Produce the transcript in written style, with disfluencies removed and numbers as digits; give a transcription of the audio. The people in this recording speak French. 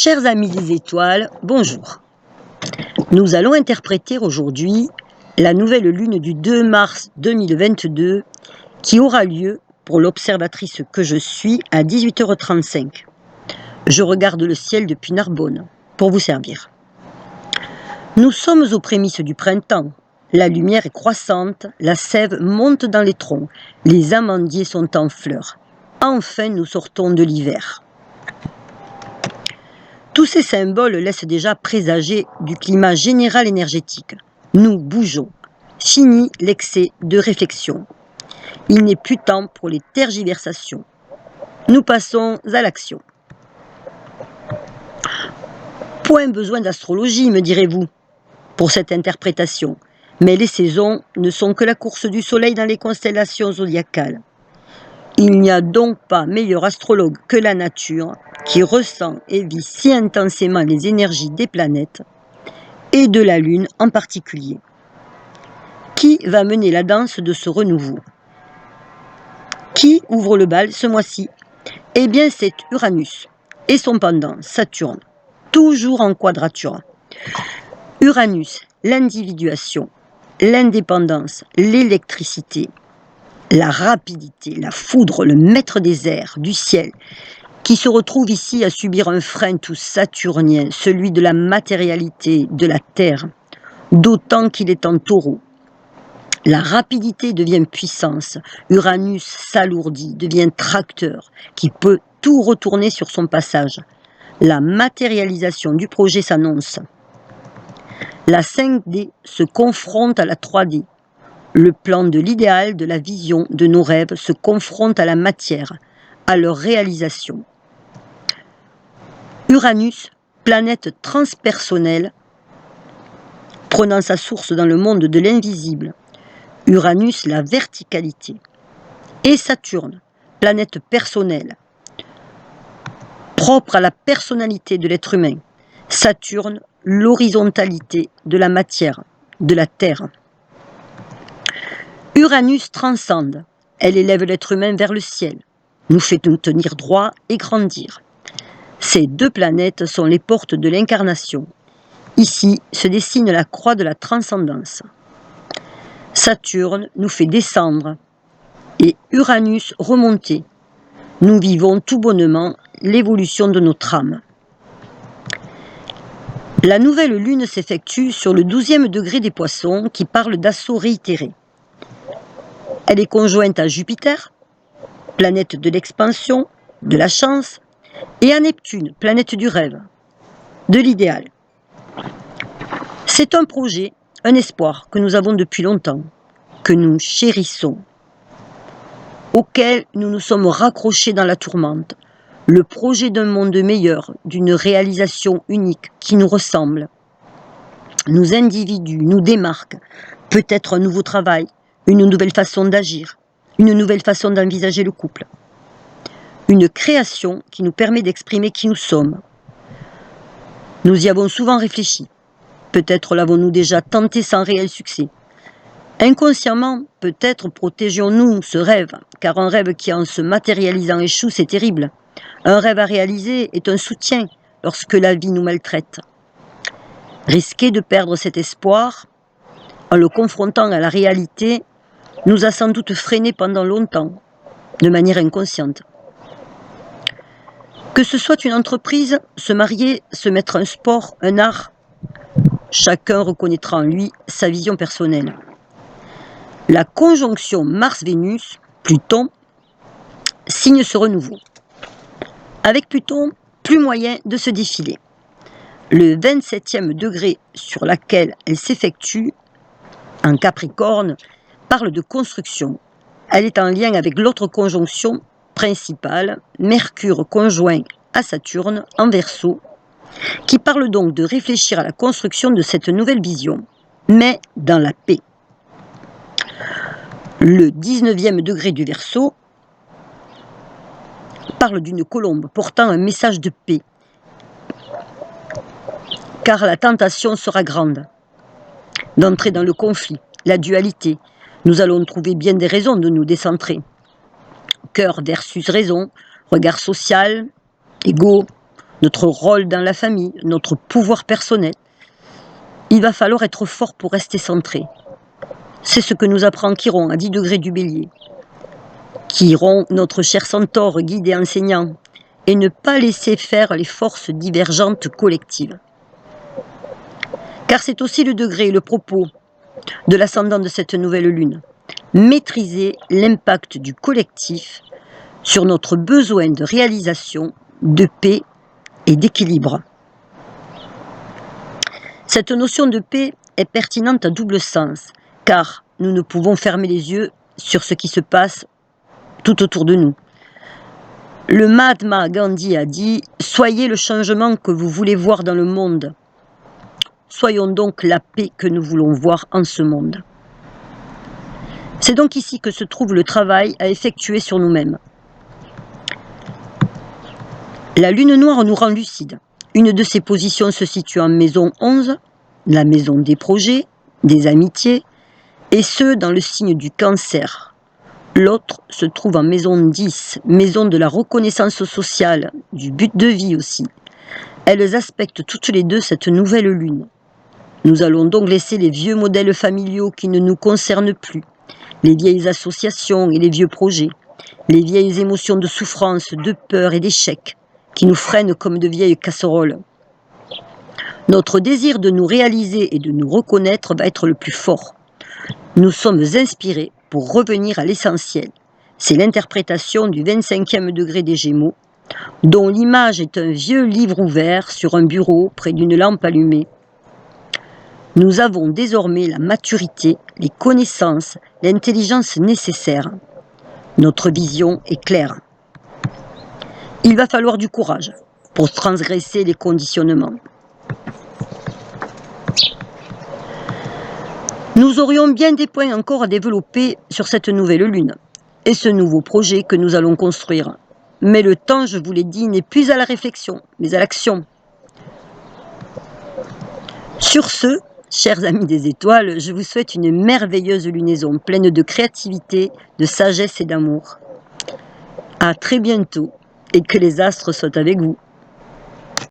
Chers amis des étoiles, bonjour. Nous allons interpréter aujourd'hui la nouvelle lune du 2 mars 2022 qui aura lieu pour l'observatrice que je suis à 18h35. Je regarde le ciel depuis Narbonne pour vous servir. Nous sommes aux prémices du printemps. La lumière est croissante, la sève monte dans les troncs, les amandiers sont en fleurs. Enfin, nous sortons de l'hiver. Tous ces symboles laissent déjà présager du climat général énergétique. Nous bougeons. Fini l'excès de réflexion. Il n'est plus temps pour les tergiversations. Nous passons à l'action. Point besoin d'astrologie, me direz-vous, pour cette interprétation. Mais les saisons ne sont que la course du soleil dans les constellations zodiacales. Il n'y a donc pas meilleur astrologue que la nature qui ressent et vit si intensément les énergies des planètes et de la Lune en particulier. Qui va mener la danse de ce renouveau? Qui ouvre le bal ce mois-ci? Eh bien, c'est Uranus et son pendant, Saturne, toujours en quadrature. Uranus, l'individuation, l'indépendance, l'électricité, la rapidité, la foudre, le maître des airs, du ciel, qui se retrouve ici à subir un frein tout saturnien, celui de la matérialité, de la terre, d'autant qu'il est en taureau. La rapidité devient puissance, Uranus s'alourdit, devient tracteur, qui peut tout retourner sur son passage. La matérialisation du projet s'annonce. La 5D se confronte à la 3D. Le plan de l'idéal, de la vision, de nos rêves se confronte à la matière, à leur réalisation. Uranus, planète transpersonnelle, prenant sa source dans le monde de l'invisible. Uranus, la verticalité. Et Saturne, planète personnelle, propre à la personnalité de l'être humain. Saturne, l'horizontalité de la matière, de la terre. Uranus transcende, elle élève l'être humain vers le ciel, nous fait nous tenir droit et grandir. Ces deux planètes sont les portes de l'incarnation. Ici se dessine la croix de la transcendance. Saturne nous fait descendre et Uranus remonter. Nous vivons tout bonnement l'évolution de notre âme. La nouvelle lune s'effectue sur le 12e degré des Poissons qui parle d'assaut réitéré. Elle est conjointe à Jupiter, planète de l'expansion, de la chance, et à Neptune, planète du rêve, de l'idéal. C'est un projet, un espoir que nous avons depuis longtemps, que nous chérissons, auquel nous nous sommes raccrochés dans la tourmente, le projet d'un monde meilleur, d'une réalisation unique qui nous ressemble, nous individue, nous démarque, peut-être un nouveau travail, une nouvelle façon d'agir, une nouvelle façon d'envisager le couple. Une création qui nous permet d'exprimer qui nous sommes. Nous y avons souvent réfléchi. Peut-être l'avons-nous déjà tenté sans réel succès. Inconsciemment, peut-être protégions-nous ce rêve, car un rêve qui en se matérialisant échoue, c'est terrible. Un rêve à réaliser est un soutien lorsque la vie nous maltraite. Risquer de perdre cet espoir, en le confrontant à la réalité, nous a sans doute freinés pendant longtemps, de manière inconsciente. Que ce soit une entreprise, se marier, se mettre un sport, un art, chacun reconnaîtra en lui sa vision personnelle. La conjonction Mars-Vénus, Pluton, signe ce renouveau. Avec Pluton, plus moyen de se défiler. Le 27e degré sur lequel elle s'effectue, en Capricorne, parle de construction. Elle est en lien avec l'autre conjonction principale, Mercure conjoint à Saturne en Verseau, qui parle donc de réfléchir à la construction de cette nouvelle vision, mais dans la paix. Le 19e degré du Verseau parle d'une colombe portant un message de paix, car la tentation sera grande d'entrer dans le conflit, la dualité. Nous allons trouver bien des raisons de nous décentrer. Cœur versus raison, regard social, égo, notre rôle dans la famille, notre pouvoir personnel. Il va falloir être fort pour rester centré. C'est ce que nous apprend Chiron à 10 degrés du Bélier. Chiron, notre cher centaure, guide et enseignant, et ne pas laisser faire les forces divergentes collectives. Car c'est aussi le degré et le propos de l'ascendant de cette nouvelle lune. Maîtriser l'impact du collectif sur notre besoin de réalisation, de paix et d'équilibre. Cette notion de paix est pertinente à double sens, car nous ne pouvons fermer les yeux sur ce qui se passe tout autour de nous. Le Mahatma Gandhi a dit « Soyez le changement que vous voulez voir dans le monde. Soyons donc la paix que nous voulons voir en ce monde. » C'est donc ici que se trouve le travail à effectuer sur nous-mêmes. La lune noire nous rend lucides. Une de ses positions se situe en maison 11, la maison des projets, des amitiés, et ce dans le signe du Cancer. L'autre se trouve en maison 10, maison de la reconnaissance sociale, du but de vie aussi. Elles aspectent toutes les deux cette nouvelle lune. Nous allons donc laisser les vieux modèles familiaux qui ne nous concernent plus, les vieilles associations et les vieux projets, les vieilles émotions de souffrance, de peur et d'échec, qui nous freinent comme de vieilles casseroles. Notre désir de nous réaliser et de nous reconnaître va être le plus fort. Nous sommes inspirés pour revenir à l'essentiel. C'est l'interprétation du 25e degré des Gémeaux, dont l'image est un vieux livre ouvert sur un bureau près d'une lampe allumée. Nous avons désormais la maturité, les connaissances, l'intelligence nécessaires. Notre vision est claire. Il va falloir du courage pour transgresser les conditionnements. Nous aurions bien des points encore à développer sur cette nouvelle lune et ce nouveau projet que nous allons construire. Mais le temps, je vous l'ai dit, n'est plus à la réflexion, mais à l'action. Sur ce, chers amis des étoiles, je vous souhaite une merveilleuse lunaison pleine de créativité, de sagesse et d'amour. À très bientôt et que les astres soient avec vous.